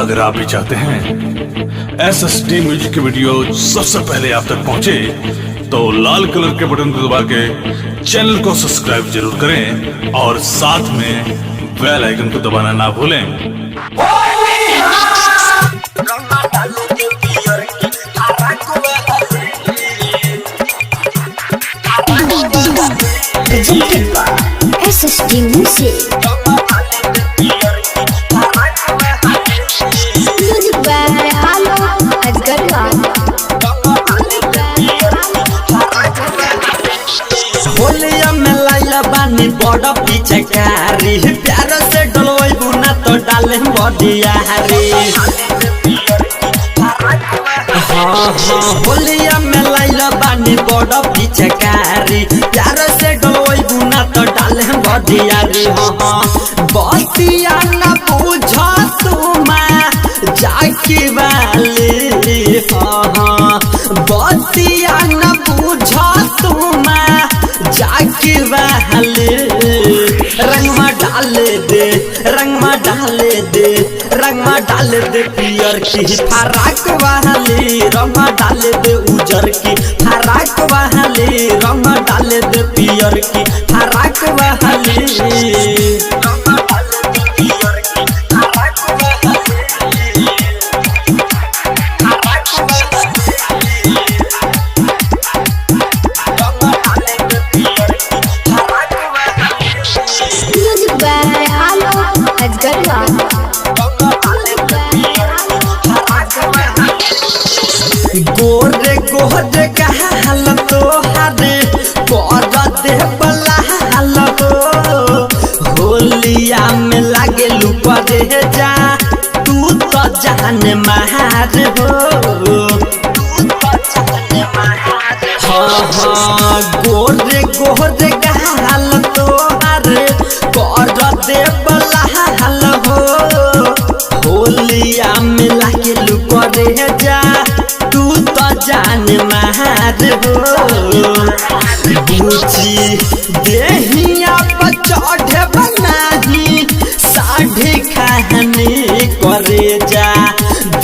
अगर आप भी चाहते हैं SSD म्यूजिक की वीडियो सबसे पहले आप तक पहुंचे, तो लाल कलर के बटन को दबा के चैनल को सब्सक्राइब जरूर करें और साथ में बेल आइकन को दबाना ना भूलें। Presented by SSD Music. Music by Alok Asgarwal. होलिया में लाइला बानी बड़ा पीछे कारी, प्यार से डलवई बुना तो डाले बडिया हरी। होलिया में लाइला बानी बड़ा पीछे कारी, प्यार से डलवई बुना तो डाले बडिया री। बतिया न पूछा तुमा जाकी वाली, बतिया न पूछा तुमा जाकी वाली। रंगमा डाले दे, रंगमा डाले दे, रंगमा डाले दे पियर की फराक वाली, रंगमा डाले दे उजर की फराक वाली, रंगमा डाले दे पियर की फराक वाली। Music by Alok Asgarwal. गोरे गोरे कहल तो हरे कर दे बला हल हो। होलिया में लागे लुपरे जा, तू तो जान मार हो। हाँ गोरे गोरे कहल तो हरे कर दे बला हल हो। होलिया में लागे लुपरे जा, तू तो जान मार हो। बूची देहिया पर चढ़े बनाही साढ़े खाने करे जा,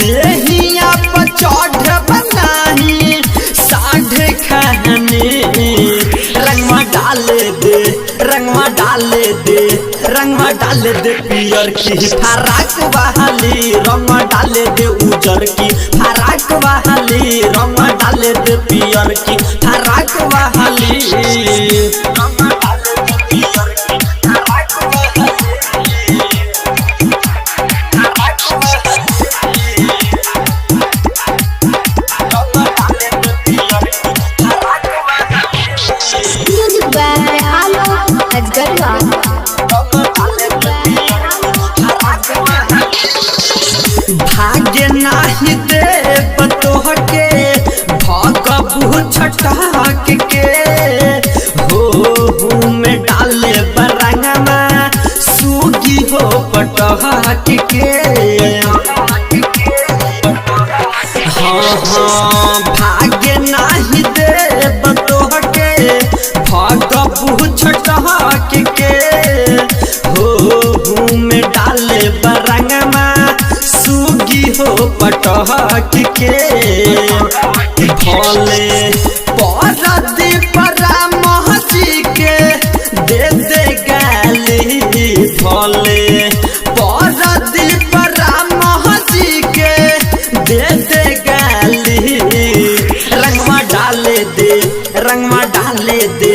देहिया पर चढ़े बनाही साढ़े खाने। रंगमा डाले दे, रंगमा डाले दे, रंगमा डाले दे पियर की फराक वाली, रंगमा डाले दे उजर की फराक वाली, रंगमा डाले दे पियर की फराक वाली। Music by Alok Asgarwal. भाग्य नाही दे बतोह के भगबू छटक के। हो में डाले बरंगमा सूगी हो पटहक के। हाँ भाग्य नाही दे बतोह के भगबू छटक के। हो में डाले बरंगमा सूगी हो पटहक के। भोले परदी परामह जी के दे दे गाली, भोले परदी परामह जी के दे दे गाली। रंगमा डाले दे, रंगमा डाले दे,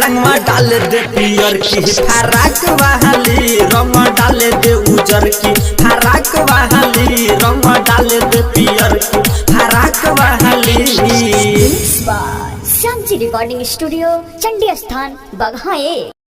रंगमा डाले दे पियर की फराक वाली, रंगमा डाले दे उजर की फराक वाली, रंगमा डाले दे पियर की फराक वाली। Mixed by Shanti Recording Studio, Chandi Sthan, Baghaye.